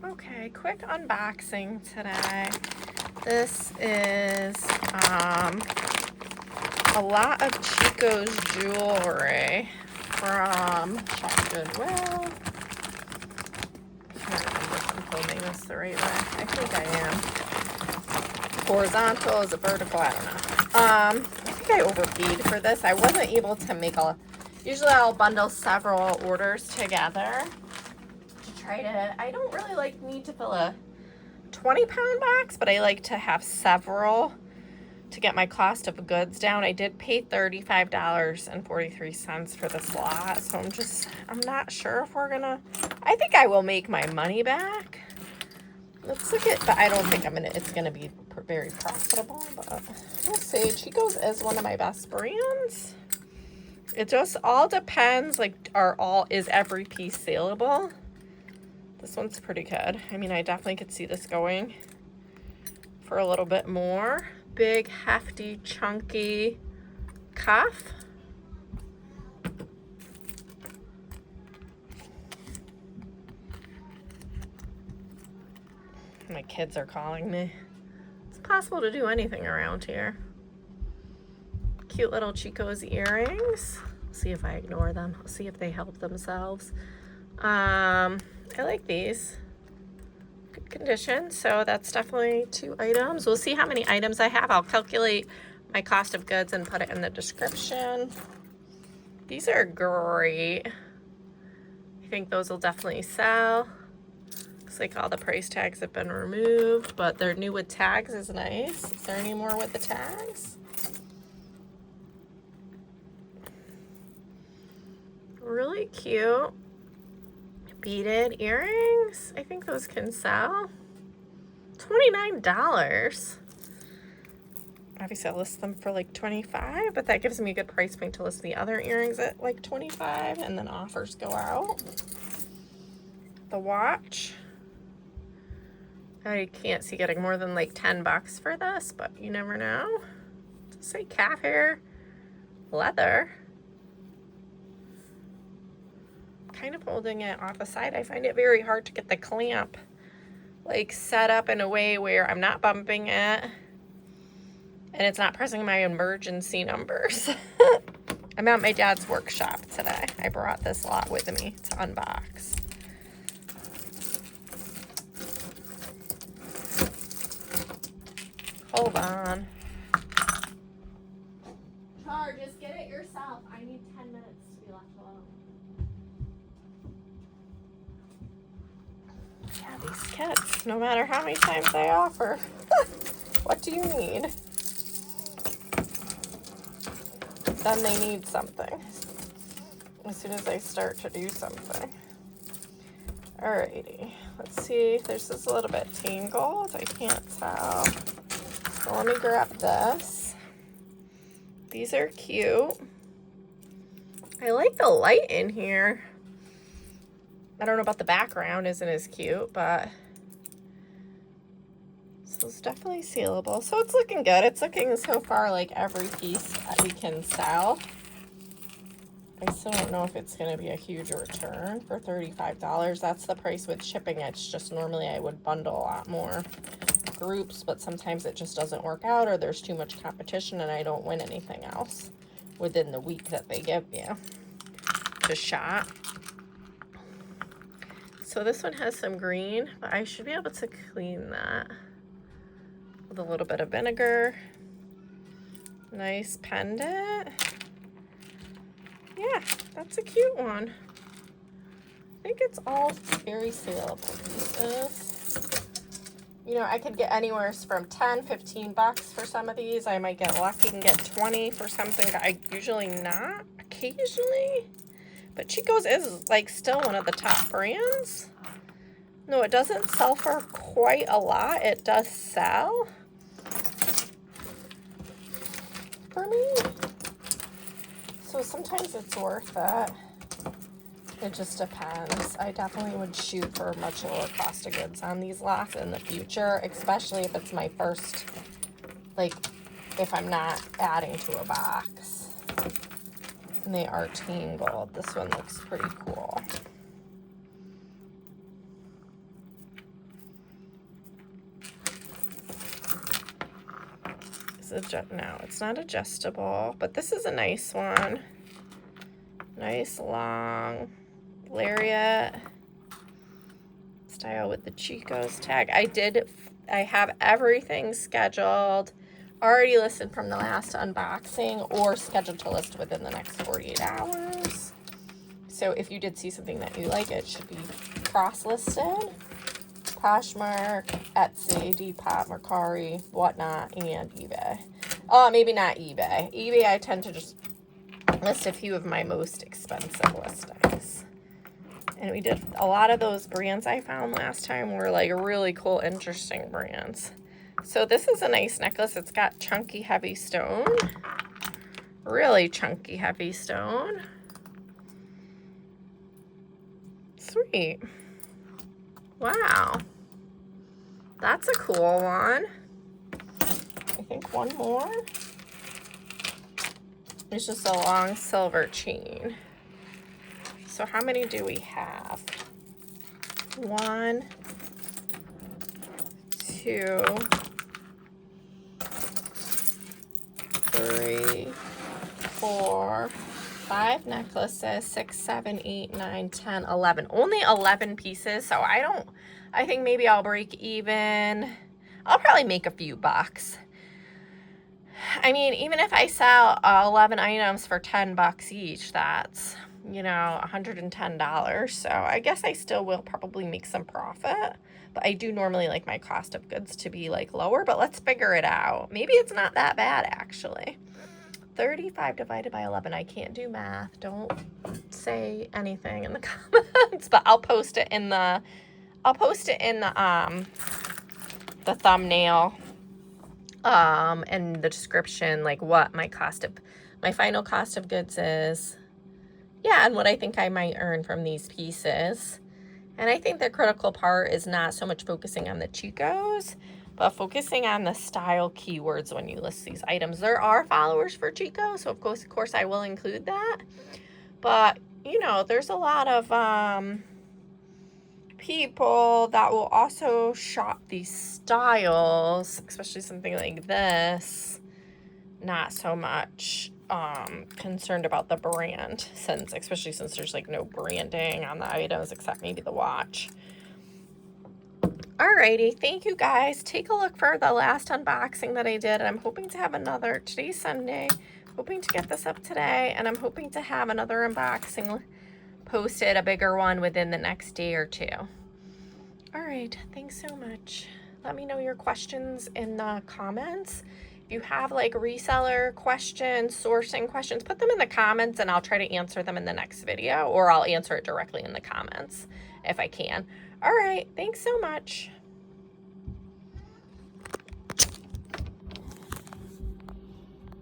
Okay, quick unboxing today. This is a lot of Chico's jewelry from ShopGoodwill. I can't remember if I'm filming this the right way. I think I am. Horizontal, is it vertical? I don't know. I think I overpaid for this. I wasn't able to make usually I'll bundle several orders together to try to, I don't really need to fill a 20-pound box, but I like to have several to get my cost of goods down. I did pay $35.43 for this lot, so I'm not sure if we're gonna, I think I will make my money back. Let's look at, but I don't think it's gonna be very profitable, but we'll see. Chico's is one of my best brands. It just all depends, is every piece saleable? This one's pretty good. I mean, I definitely could see this going for a little bit more. Big, hefty, chunky cuff. My kids are calling me. It's possible to do anything around here. Cute little Chico's earrings. See if I ignore them. I'll see if they help themselves. I like these. Good condition. So that's definitely 2 items. We'll see how many items I have. I'll calculate my cost of goods and put it in the description. These are great. I think those will definitely sell. Looks like all the price tags have been removed, but they're new with tags is nice. Is there any more with the tags? Really cute beaded earrings. I think those can sell. $29. Obviously I'll list them for like $25, but that gives me a good price point to list the other earrings at like $25, and then offers go out. The watch, I can't see getting more than like $10 for this, but you never know. Does it say calf hair leather? Kind of holding it off the side. I find it very hard to get the clamp set up in a way where I'm not bumping it and it's not pressing my emergency numbers. I'm at my dad's workshop today. I brought this lot with me to unbox. Hold on. Char, just get it yourself. I need 10 minutes to be left alone. Yeah, these kids, no matter how many times I offer, what do you need? Then they need something as soon as I start to do something. Alrighty, let's see. There's just a little bit tangled. I can't tell. So let me grab this. These are cute. I like the light in here. I don't know about the background, isn't as cute, but this is definitely saleable. So it's looking good. It's looking so far like every piece that we can sell. I still don't know if it's going to be a huge return for $35. That's the price with shipping. It's just normally I would bundle a lot more groups, but sometimes it just doesn't work out, or there's too much competition and I don't win anything else within the week that they give you to shop. So this one has some green, but I should be able to clean that with a little bit of vinegar. Nice pendant. Yeah, that's a cute one. I think it's all very saleable pieces. You know, I could get anywhere from $10, $15 for some of these. I might get lucky and get 20 for something that I usually not, occasionally. But Chico's is still one of the top brands. No, it doesn't sell for quite a lot. It does sell for me. So sometimes it's worth it. It just depends. I definitely would shoot for a much lower cost of goods on these lots in the future, especially if it's my first, if I'm not adding to a box. And they are tangled. This one looks pretty cool. No, it's not adjustable, but this is a nice one. Nice long lariat style with the Chico's tag. I have everything scheduled, already listed from the last unboxing or scheduled to list within the next 48 hours. So if you did see something that you like, it should be cross-listed. Poshmark, Etsy, Depop, Mercari, whatnot, and eBay. Maybe not eBay. eBay, I tend to just list a few of my most expensive listings. And we did a lot of those brands I found last time were like really cool, interesting brands. So this is a nice necklace. It's got chunky, heavy stone. Really chunky, heavy stone. Sweet. Wow. That's a cool one. I think one more. It's just a long silver chain. So how many do we have? 1, 2, 3, 4, 5 necklaces, 6, 7, 8, 9, 10, 11. Only 11 pieces, so I think maybe I'll break even. I'll probably make a few bucks. I mean, even if I sell 11 items for 10 bucks each, that's, you know, $110. So I guess I still will probably make some profit. But I do normally like my cost of goods to be like lower, but let's figure it out. Maybe it's not that bad actually. 35 divided by 11. I can't do math. Don't say anything in the comments, but I'll post it in the thumbnail and the description, like what my final cost of goods is. Yeah, and what I think I might earn from these pieces. And I think the critical part is not so much focusing on the Chicos, but focusing on the style keywords when you list these items. There are followers for Chico, so of course I will include that. But, you know, there's a lot of people that will also shop these styles, especially something like this. Not so much concerned about the brand, especially since there's like no branding on the items except maybe the watch. Alrighty, thank you guys. Take a look for the last unboxing that I did. I'm hoping to have another. Today's Sunday. Hoping to get this up today, and I'm hoping to have another unboxing posted, a bigger one, within the next day or two. Alright, thanks so much. Let me know your questions in the comments. If you have like reseller questions, sourcing questions, put them in the comments and I'll try to answer them in the next video, or I'll answer it directly in the comments if I can. All right, thanks so much.